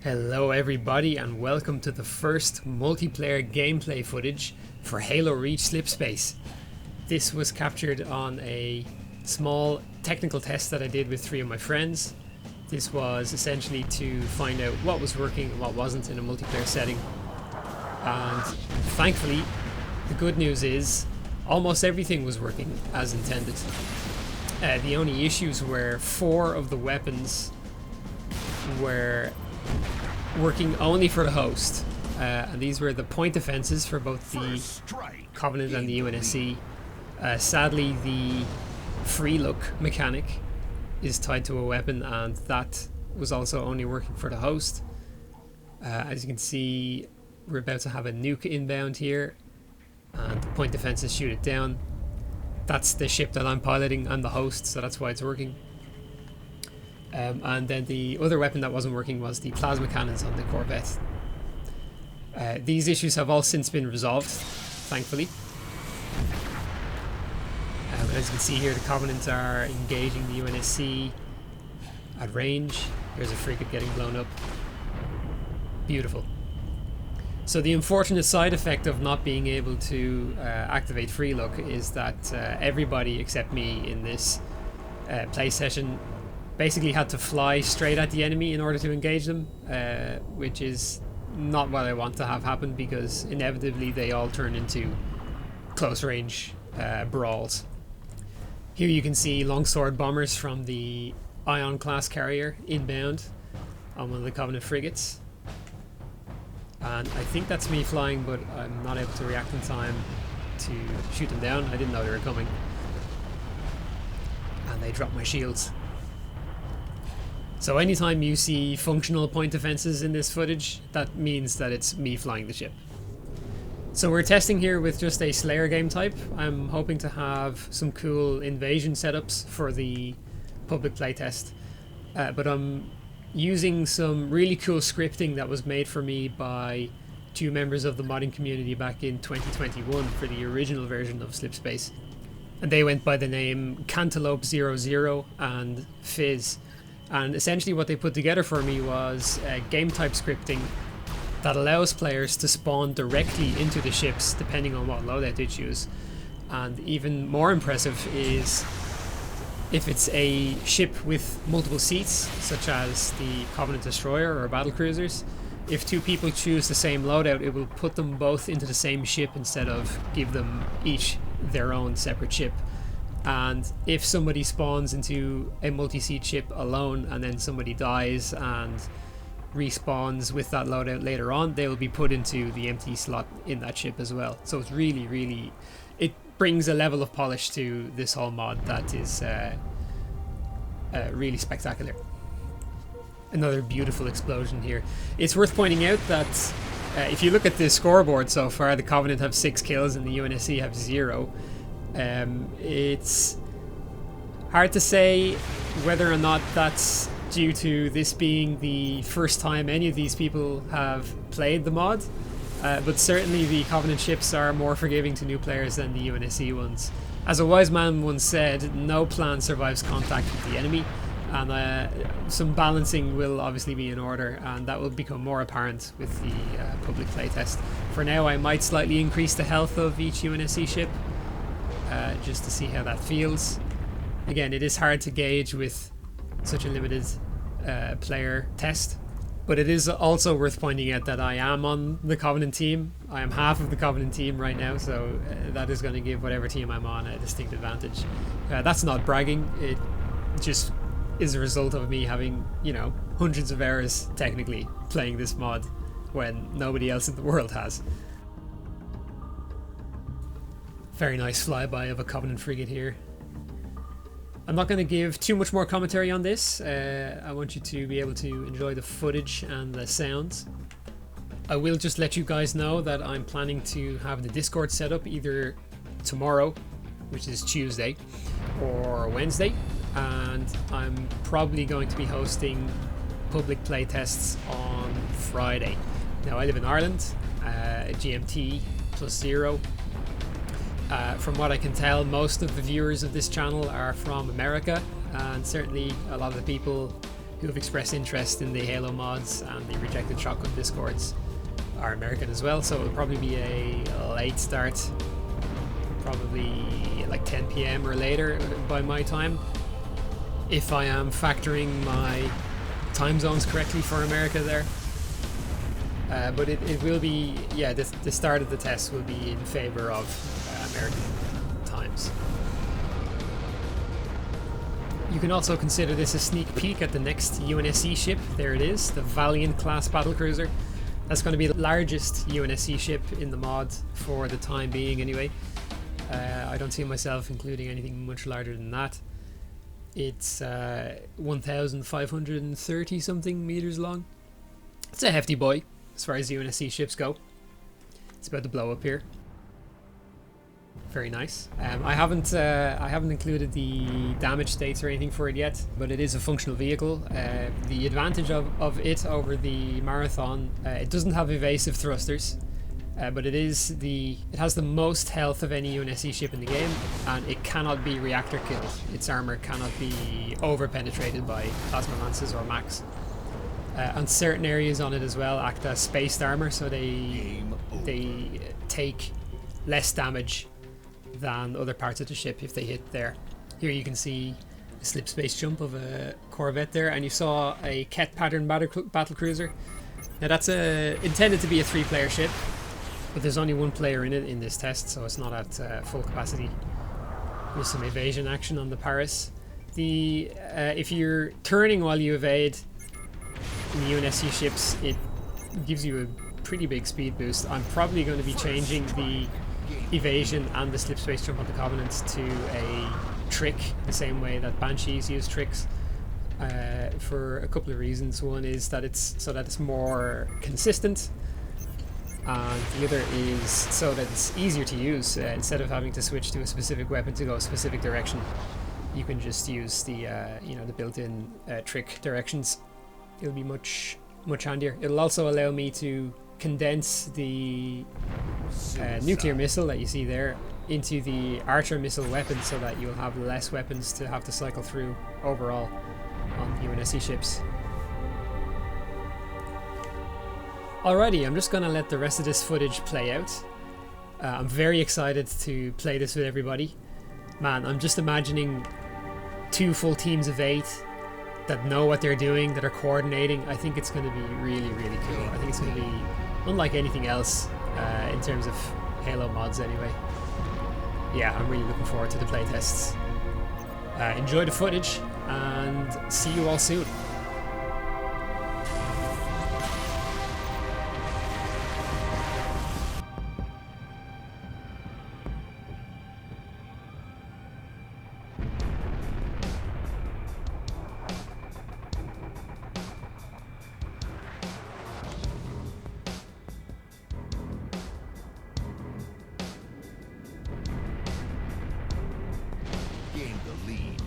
Hello everybody and welcome to the first multiplayer gameplay footage for Halo Reach Slipspace. This was captured on a small technical test that I did with 3 of my friends. This was essentially to find out what was working and what wasn't in a multiplayer setting. And thankfully, the good news is almost everything was working as intended. The only issues were 4 of the weapons were working only for the host, and these were the point defenses for both the Covenant and the UNSC. Sadly, the free look mechanic is tied to a weapon, and that was also only working for the host. As you can see, we're about to have a nuke inbound here, and the point defenses shoot it down. That's the ship that I'm piloting. I'm the host, so that's why it's working. And then the other weapon that wasn't working was the plasma cannons on the Corvette. These issues have all since been resolved, thankfully. As you can see here, the Covenant are engaging the UNSC at range. There's a frigate getting blown up. Beautiful. So the unfortunate side effect of not being able to activate free look is that everybody except me in this play session basically had to fly straight at the enemy in order to engage them, which is not what I want to have happen, because inevitably they all turn into close range brawls. Here you can see longsword bombers from the Ion class carrier inbound on one of the Covenant frigates. And I think that's me flying, but I'm not able to react in time to shoot them down. I didn't know they were coming. And they dropped my shields. So anytime you see functional point defenses in this footage, that means that it's me flying the ship. So we're testing here with just a Slayer game type. I'm hoping to have some cool invasion setups for the public playtest. But I'm using some really cool scripting that was made for me by 2 members of the modding community back in 2021 for the original version of Slipspace. And they went by the name Cantaloupe00 and Fizz. And essentially what they put together for me was game type scripting that allows players to spawn directly into the ships depending on what loadout they choose. And even more impressive is if it's a ship with multiple seats, such as the Covenant Destroyer or battle cruisers. If 2 people choose the same loadout, it will put them both into the same ship instead of give them each their own separate ship. And if somebody spawns into a multi-seat ship alone and then somebody dies and respawns with that loadout later on, they will be put into the empty slot in that ship as well. So it's really, it brings a level of polish to this whole mod that is really spectacular. Another beautiful explosion here. It's worth pointing out that if you look at the scoreboard so far, the Covenant have 6 kills and the UNSC have 0. It's hard to say whether or not that's due to this being the first time any of these people have played the mod, but certainly the Covenant ships are more forgiving to new players than the UNSC ones. As a wise man once said, no plan survives contact with the enemy, and some balancing will obviously be in order, and that will become more apparent with the public playtest. For now, I might slightly increase the health of each UNSC ship, just to see how that feels. Again, it is hard to gauge with such a limited player test, but it is also worth pointing out that I am on the Covenant team. I am half of the Covenant team right now, so that is going to give whatever team I'm on a distinct advantage. That's not bragging, it just is a result of me having, you know, hundreds of hours technically playing this mod when nobody else in the world has. Very nice flyby of a Covenant frigate here. I'm not going to give too much more commentary on this. I want you to be able to enjoy the footage and the sounds. I will just let you guys know that I'm planning to have the Discord set up either tomorrow, which is Tuesday, or Wednesday, and I'm probably going to be hosting public playtests on Friday. Now I live in Ireland, GMT +0. From what I can tell, most of the viewers of this channel are from America, and certainly a lot of the people who have expressed interest in the Halo mods and the Rejected Shotgun Discords are American as well, so it'll probably be a late start, probably like 10 p.m. or later by my time, if I am factoring my time zones correctly for America there. But it will be, yeah, the start of the test will be in favor of American times. You can also consider this a sneak peek at the next UNSC ship. There it is, the Valiant class battlecruiser. That's going to be the largest UNSC ship in the mod for the time being anyway. I don't see myself including anything much larger than that. It's 1,530 something meters long. It's a hefty boy as far as UNSC ships go. It's about to blow up here. Very nice. I haven't included the damage states or anything for it yet, but it is a functional vehicle. The advantage of it over the Marathon, it doesn't have evasive thrusters, but it has the most health of any UNSC ship in the game, and it cannot be reactor killed. Its armor cannot be over penetrated by plasma lances or max. And certain areas on it as well act as spaced armor, so they take less damage than other parts of the ship if they hit there. Here you can see a slipspace jump of a Corvette there, and you saw a Ket pattern battlecruiser. Now that's intended to be a 3-player ship, but there's only 1 player in it in this test, so it's not at full capacity. There's some evasion action on the Paris. If you're turning while you evade in the UNSC ships, it gives you a pretty big speed boost. I'm probably going to be changing the evasion and the slipspace jump on the Covenants to a trick, the same way that Banshees use tricks, for a couple of reasons. One is that it's more consistent, and the other is so that it's easier to use. Instead of having to switch to a specific weapon to go a specific direction, you can just use the the built-in trick directions. It'll be much handier. It'll also allow me to condense the nuclear missile that you see there into the archer missile weapon, so that you'll have less weapons to have to cycle through overall on UNSC ships. Alrighty, I'm just gonna let the rest of this footage play out. I'm very excited to play this with everybody. Man, I'm just imagining 2 full teams of 8 that know what they're doing, that are coordinating. I think it's going to be really, really cool. I think it's going to be unlike anything else in terms of Halo mods anyway. Yeah, I'm really looking forward to the playtests. Enjoy the footage, and see you all soon. Gained the lead.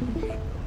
Gained the